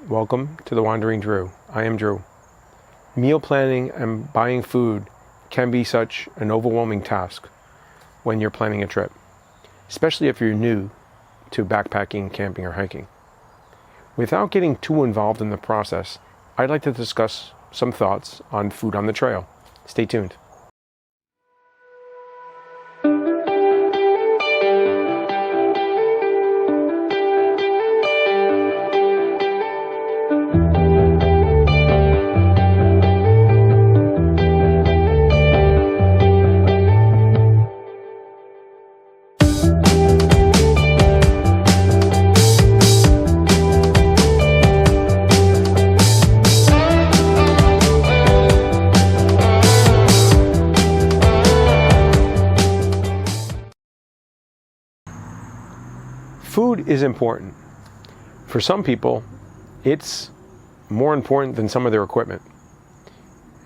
Welcome to the Wandering Drew. I am Drew. Meal planning and buying food can be such an overwhelming task when you're planning a trip, especially if you're new to backpacking, camping, or hiking. Without getting too involved in the process, I'd like to discuss some thoughts on food on the trail. Stay tuned. Food is important. For some people, it's more important than some of their equipment.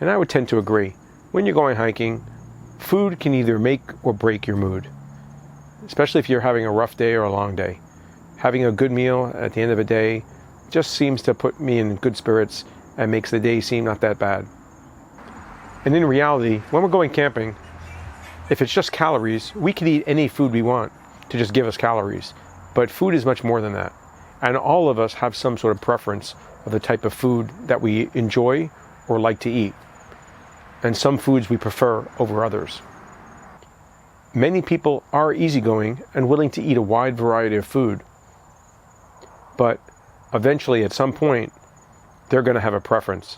And I would tend to agree. When you're going hiking, food can either make or break your mood, especially if you're having a rough day or a long day. Having a good meal at the end of the day just seems to put me in good spirits and makes the day seem not that bad. And in reality, when we're going camping, if it's just calories, we can eat any food we want to just give us calories. But food is much more than that. And all of us have some sort of preference of the type of food that we enjoy or like to eat. And some foods we prefer over others. Many people are easygoing and willing to eat a wide variety of food. But eventually, at some point, they're going to have a preference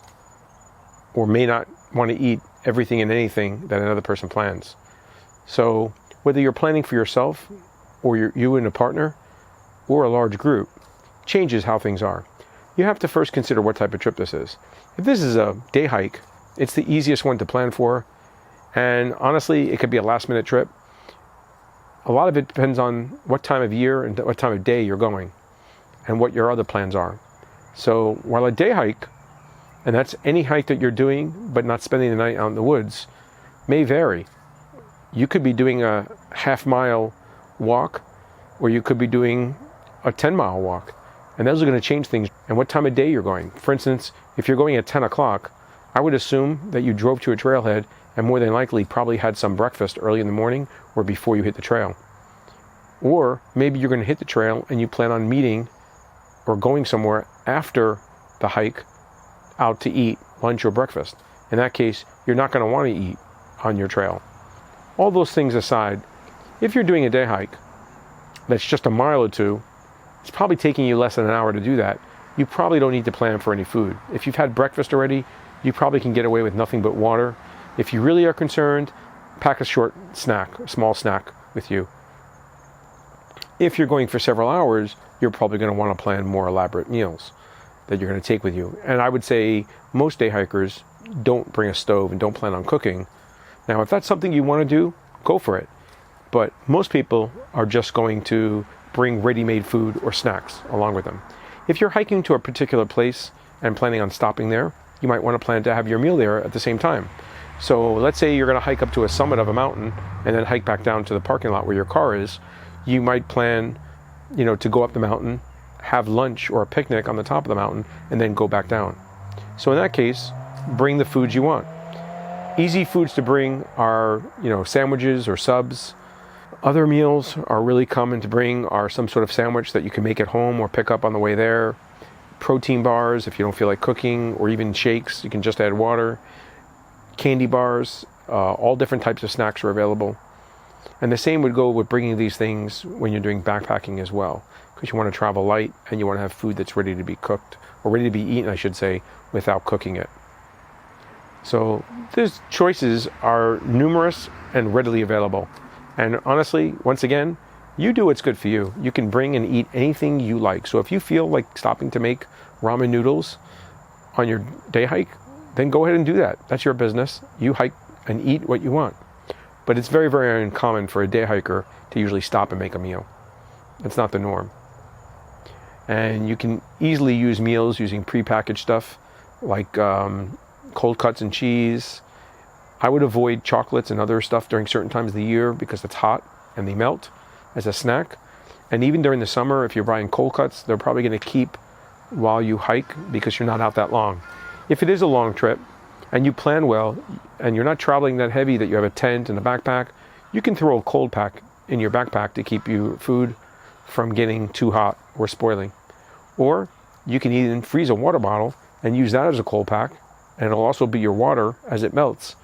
or may not want to eat everything and anything that another person plans. So whether you're planning for yourself or you and a partner, or a large group, changes how things are. You have to first consider what type of trip this is. If this is a day hike, it's the easiest one to plan for, and honestly, it could be a last-minute trip. A lot of it depends on what time of year and what time of day you're going, and what your other plans are. So while a day hike, and that's any hike that you're doing, but not spending the night out in the woods, may vary. You could be doing a half-mile walk, or you could be doing a 10-mile walk, and those are going to change things and what time of day you're going. For instance, if you're going at 10 o'clock, I would assume that you drove to a trailhead and more than likely probably had some breakfast early in the morning or before you hit the trail. Or maybe you're going to hit the trail and you plan on meeting or going somewhere after the hike out to eat lunch or breakfast. In that case, you're not going to want to eat on your trail. All those things aside, if you're doing a day hike that's just a mile or two, it's probably taking you less than an hour to do that. You probably don't need to plan for any food. If you've had breakfast already, you probably can get away with nothing but water. If you really are concerned, pack a short snack, a small snack with you. If you're going for several hours, you're probably going to want to plan more elaborate meals that you're going to take with you. And I would say most day hikers don't bring a stove and don't plan on cooking. Now, if that's something you want to do, go for it. But most people are just going to bring ready-made food or snacks along with them. If you're hiking to a particular place and planning on stopping there, you might want to plan to have your meal there at the same time. So let's say you're going to hike up to a summit of a mountain and then hike back down to the parking lot where your car is. You might plan, to go up the mountain, have lunch or a picnic on the top of the mountain, and then go back down. So in that case, bring the foods you want. Easy foods to bring are, sandwiches or subs. Other meals are really common to bring are some sort of sandwich that you can make at home or pick up on the way there. Protein bars if you don't feel like cooking, or even shakes, you can just add water. Candy bars, all different types of snacks are available. And the same would go with bringing these things when you're doing backpacking as well, because you want to travel light and you want to have food that's ready to be cooked, or ready to be eaten, I should say, without cooking it. So these choices are numerous and readily available. And honestly, once again, you do what's good for you. You can bring and eat anything you like. So if you feel like stopping to make ramen noodles on your day hike, then go ahead and do that. That's your business. You hike and eat what you want. But it's very, very uncommon for a day hiker to usually stop and make a meal. It's not the norm. And you can easily use meals using prepackaged stuff like cold cuts and cheese. I would avoid chocolates and other stuff during certain times of the year because it's hot and they melt as a snack. And even during the summer, if you're buying cold cuts, they're probably going to keep while you hike because you're not out that long. If it is a long trip and you plan well and you're not traveling that heavy that you have a tent and a backpack, you can throw a cold pack in your backpack to keep your food from getting too hot or spoiling. Or you can even freeze a water bottle and use that as a cold pack, and it'll also be your water as it melts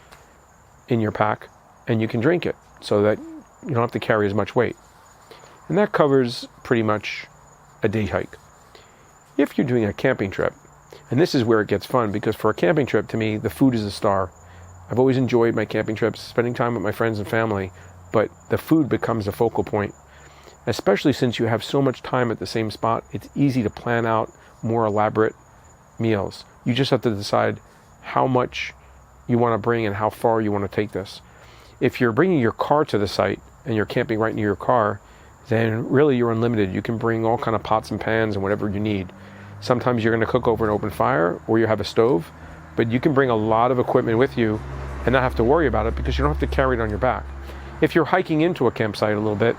in your pack, and you can drink it so that you don't have to carry as much weight. And that covers pretty much a day hike. If you're doing a camping trip, and this is where it gets fun, because for a camping trip, to me, the food is a star. I've always enjoyed my camping trips, spending time with my friends and family, but the food becomes a focal point. Especially since you have so much time at the same spot, it's easy to plan out more elaborate meals. You just have to decide how much you want to bring and how far you want to take this. If you're bringing your car to the site and you're camping right near your car, then really you're unlimited. You can bring all kind of pots and pans and whatever you need. Sometimes you're going to cook over an open fire or you have a stove, but you can bring a lot of equipment with you and not have to worry about it because you don't have to carry it on your back. If you're hiking into a campsite a little bit,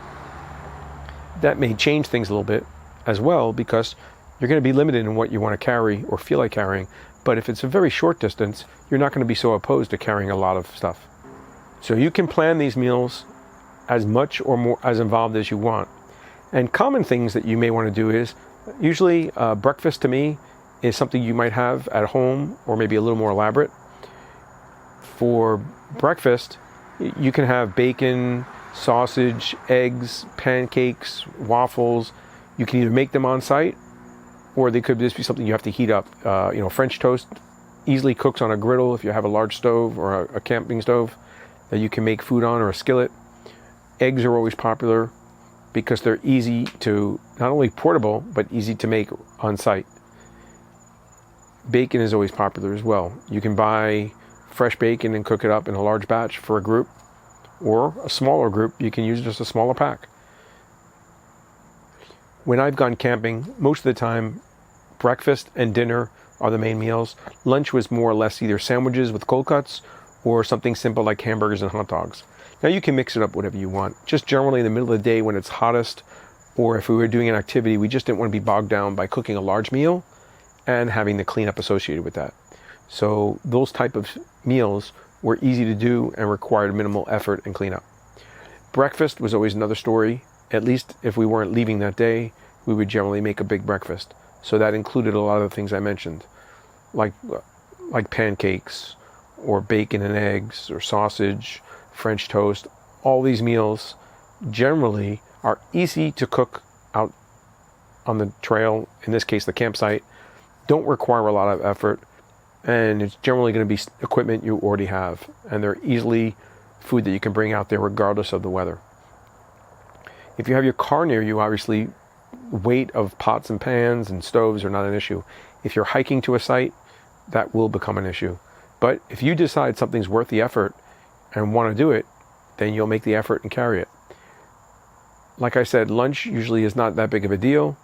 that may change things a little bit as well, because you're going to be limited in what you want to carry or feel like carrying. But if it's a very short distance, you're not going to be so opposed to carrying a lot of stuff. So you can plan these meals as much or more as involved as you want. And common things that you may want to do is, usually breakfast to me is something you might have at home or maybe a little more elaborate. For breakfast, you can have bacon, sausage, eggs, pancakes, waffles. You can either make them on site, or they could just be something you have to heat up. French toast easily cooks on a griddle if you have a large stove or a camping stove that you can make food on, or a skillet. Eggs are always popular because they're easy to, not only portable, but easy to make on site. Bacon is always popular as well. You can buy fresh bacon and cook it up in a large batch for a group, or a smaller group, you can use just a smaller pack. When I've gone camping, most of the time, breakfast and dinner are the main meals. Lunch was more or less either sandwiches with cold cuts or something simple like hamburgers and hot dogs. Now you can mix it up whatever you want. Just generally in the middle of the day when it's hottest, or if we were doing an activity, we just didn't want to be bogged down by cooking a large meal and having the cleanup associated with that. So those type of meals were easy to do and required minimal effort and cleanup. Breakfast was always another story. At least if we weren't leaving that day, we would generally make a big breakfast. So that included a lot of the things I mentioned, like pancakes or bacon and eggs or sausage, French toast. All these meals generally are easy to cook out on the trail, in this case the campsite, don't require a lot of effort, and it's generally going to be equipment you already have, and they're easily food that you can bring out there regardless of the weather. If you have your car near you, obviously weight of pots and pans and stoves are not an issue. If you're hiking to a site, that will become an issue. But if you decide something's worth the effort and want to do it, then you'll make the effort and carry it. Like I said, lunch usually is not that big of a deal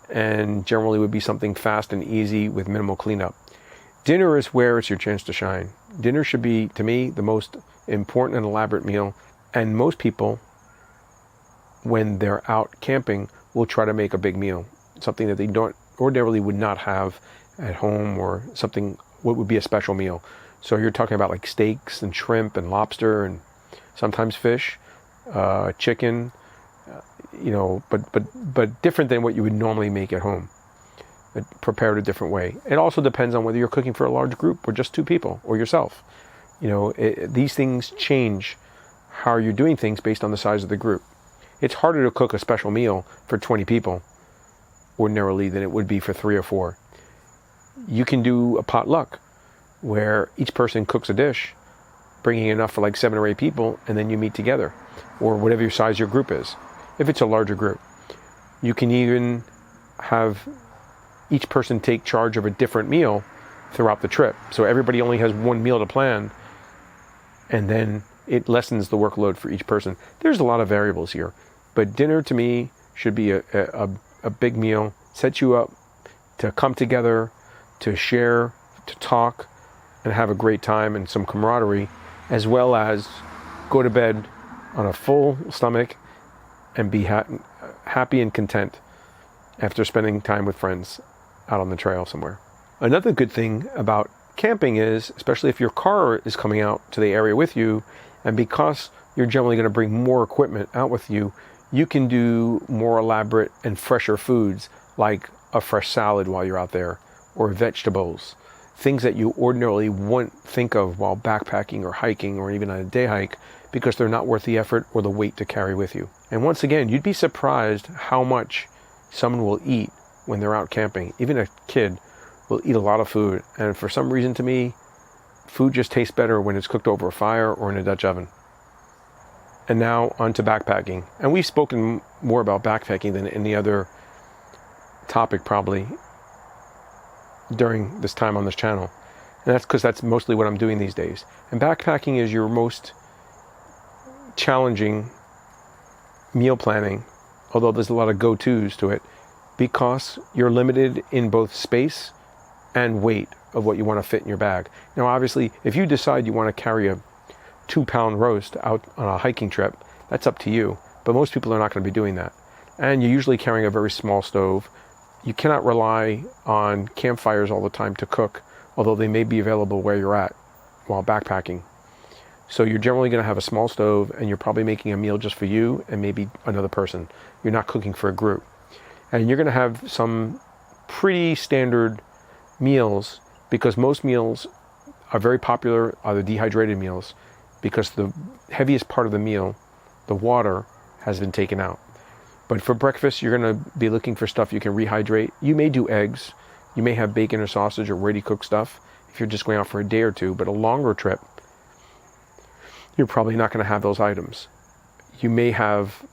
and generally would be something fast and easy with minimal cleanup. Dinner is where it's your chance to shine. Dinner should be, to me, the most important and elaborate meal, and most people, when they're out camping, will try to make a big meal, something that they don't ordinarily would not have at home, or something what would be a special meal. So you're talking about like steaks and shrimp and lobster and sometimes fish, chicken, but different than what you would normally make at home, prepared a different way. It also depends on whether you're cooking for a large group or just two people or yourself. These things change how you're doing things based on the size of the group. It's harder to cook a special meal for 20 people ordinarily than it would be for 3 or 4. You can do a potluck where each person cooks a dish, bringing enough for like 7 or 8 people, and then you meet together, or whatever your size your group is. If it's a larger group, you can even have each person take charge of a different meal throughout the trip. So everybody only has one meal to plan, and then it lessens the workload for each person. There's a lot of variables here, but dinner to me should be a big meal, set you up to come together, to share, to talk, and have a great time and some camaraderie, as well as go to bed on a full stomach and be happy and content after spending time with friends out on the trail somewhere. Another good thing about camping is, especially if your car is coming out to the area with you, and because you're generally going to bring more equipment out with you, you can do more elaborate and fresher foods like a fresh salad while you're out there, or vegetables, things that you ordinarily wouldn't think of while backpacking or hiking or even on a day hike, because they're not worth the effort or the weight to carry with you. And once again, you'd be surprised how much someone will eat when they're out camping. Even a kid will eat a lot of food, and for some reason, to me, food just tastes better when it's cooked over a fire or in a Dutch oven. And now on to backpacking. And we've spoken more about backpacking than any other topic probably during this time on this channel. And that's because that's mostly what I'm doing these days. And backpacking is your most challenging meal planning, although there's a lot of go-tos to it, because you're limited in both space and weight of what you want to fit in your bag. Now, obviously, if you decide you want to carry a 2-pound roast out on a hiking trip, that's up to you. But most people are not going to be doing that. And you're usually carrying a very small stove. You cannot rely on campfires all the time to cook, although they may be available where you're at while backpacking. So you're generally going to have a small stove, and you're probably making a meal just for you and maybe another person. You're not cooking for a group. And you're going to have some pretty standard meals, because most meals are very popular, are the dehydrated meals, because the heaviest part of the meal, the water, has been taken out. But for breakfast, you're going to be looking for stuff you can rehydrate. You may do eggs. You may have bacon or sausage or ready-cooked stuff if you're just going out for a day or two. But a longer trip, you're probably not going to have those items. You may have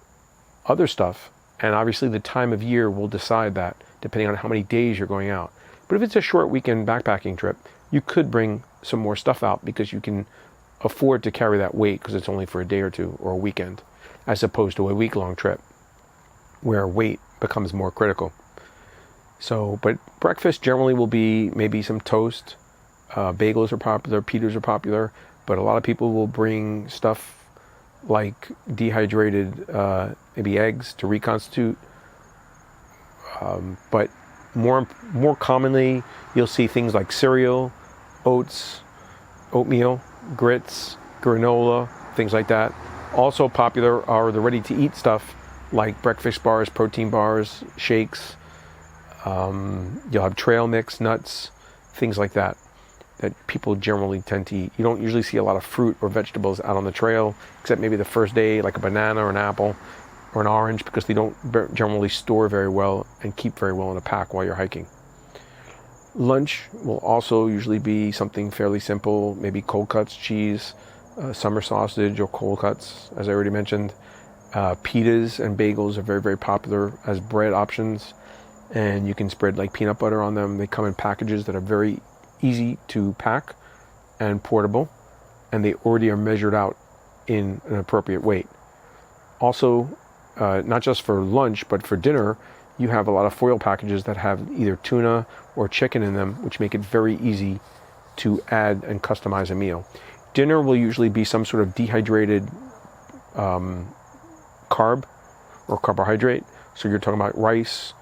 other stuff, and obviously the time of year will decide that, depending on how many days you're going out. But if it's a short weekend backpacking trip, you could bring some more stuff out because you can afford to carry that weight because it's only for a day or two or a weekend, as opposed to a week-long trip where weight becomes more critical. So, but breakfast generally will be maybe some toast. Bagels are popular, pitas are popular, but a lot of people will bring stuff like dehydrated, maybe eggs to reconstitute. But more commonly, you'll see things like cereal, oats, oatmeal, grits, granola, things like that. Also popular are the ready-to-eat stuff like breakfast bars, protein bars, shakes. You'll have trail mix, nuts, things like that people generally tend to eat. You don't usually see a lot of fruit or vegetables out on the trail, except maybe the first day, like a banana or an apple or an orange, because they don't generally store very well and keep very well in a pack while you're hiking. Lunch will also usually be something fairly simple, maybe cold cuts, cheese, summer sausage or cold cuts, as I already mentioned. Pitas and bagels are very, very popular as bread options, and you can spread like peanut butter on them. They come in packages that are very easy to pack and portable, and they already are measured out in an appropriate weight. Also, not just for lunch, but for dinner, you have a lot of foil packages that have either tuna or chicken in them, which make it very easy to add and customize a meal. Dinner will usually be some sort of dehydrated carb or carbohydrate. So you're talking about rice,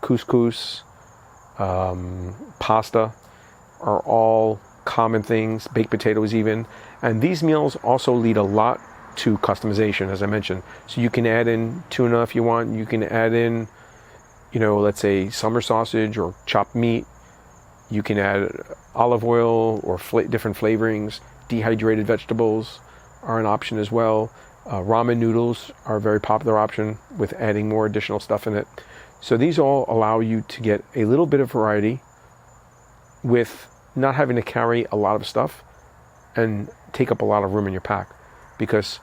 couscous, pasta are all common things, baked potatoes even. And these meals also lead a lot to customization, as I mentioned. So you can add in tuna if you want. You can add in, let's say summer sausage or chopped meat. You can add olive oil or different flavorings. Dehydrated vegetables are an option as well. Ramen noodles are a very popular option with adding more additional stuff in it. So these all allow you to get a little bit of variety with not having to carry a lot of stuff and take up a lot of room in your pack. Because,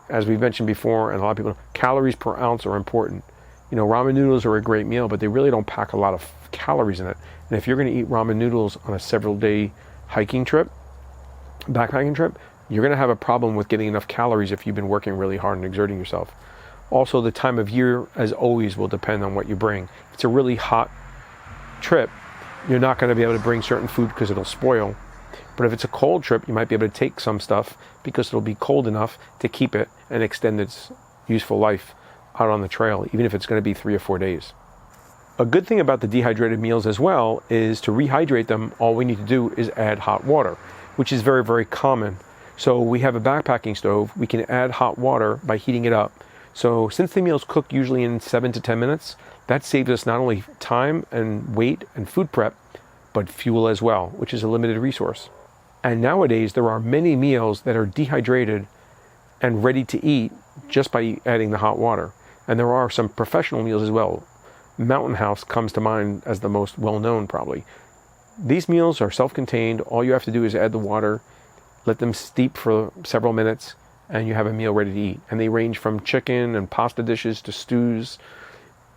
as we've mentioned before, and a lot of people know, calories per ounce are important. Ramen noodles are a great meal, but they really don't pack a lot of calories in it. And if you're going to eat ramen noodles on a several-day hiking trip, backpacking trip, you're going to have a problem with getting enough calories if you've been working really hard and exerting yourself. Also, the time of year, as always, will depend on what you bring. If it's a really hot trip, you're not going to be able to bring certain food because it'll spoil. But if it's a cold trip, you might be able to take some stuff because it'll be cold enough to keep it and extend its useful life out on the trail, even if it's going to be 3 or 4 days. A good thing about the dehydrated meals as well is to rehydrate them, all we need to do is add hot water, which is very, very common. So we have a backpacking stove, we can add hot water by heating it up. So since the meals cook usually in 7 to 10 minutes, that saves us not only time and weight and food prep, but fuel as well, which is a limited resource. And nowadays there are many meals that are dehydrated and ready to eat just by adding the hot water. And there are some professional meals as well. Mountain House comes to mind as the most well-known probably. These meals are self-contained. All you have to do is add the water, let them steep for several minutes, and you have a meal ready to eat. And they range from chicken and pasta dishes to stews.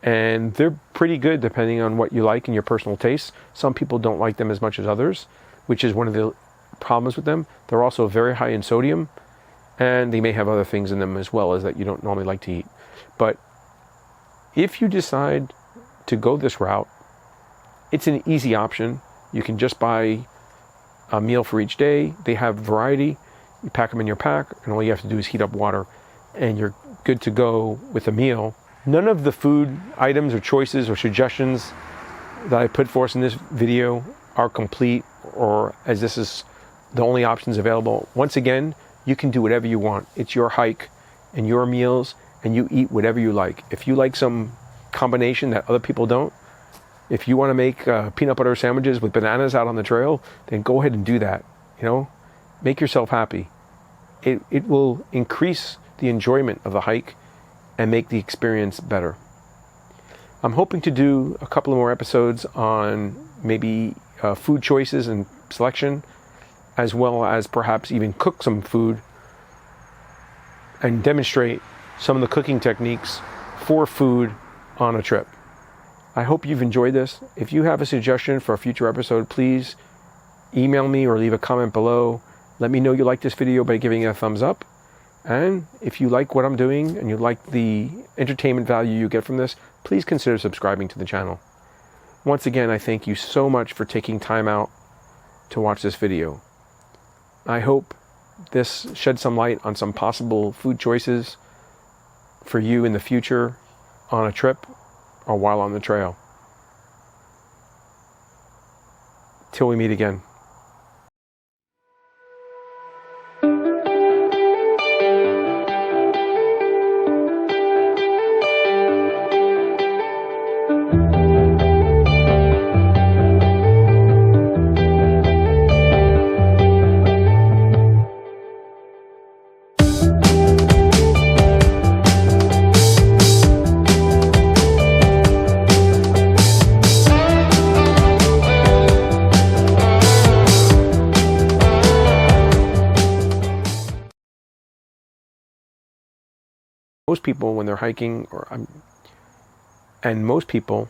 And they're pretty good depending on what you like and your personal tastes. Some people don't like them as much as others, which is one of the problems with them. They're also very high in sodium, and they may have other things in them as well as that you don't normally like to eat. But if you decide to go this route, it's an easy option. You can just buy a meal for each day. They have variety. You pack them in your pack, and all you have to do is heat up water, and you're good to go with a meal. None of the food items or choices or suggestions that I put forth in this video are complete, or as this is the only options available. Once again, you can do whatever you want. It's your hike and your meals, and you eat whatever you like. If you like some combination that other people don't, if you want to make peanut butter sandwiches with bananas out on the trail, then go ahead and do that. Make yourself happy. It will increase the enjoyment of the hike and make the experience better. I'm hoping to do a couple of more episodes on maybe food choices and selection, as well as perhaps even cook some food and demonstrate some of the cooking techniques for food on a trip. I hope you've enjoyed this. If you have a suggestion for a future episode, please email me or leave a comment below. Let me know you like this video by giving it a thumbs up. And if you like what I'm doing and you like the entertainment value you get from this, please consider subscribing to the channel. Once again, I thank you so much for taking time out to watch this video. I hope this sheds some light on some possible food choices for you in the future on a trip or while on the trail. Till we meet again. Most people, when they're hiking, and most people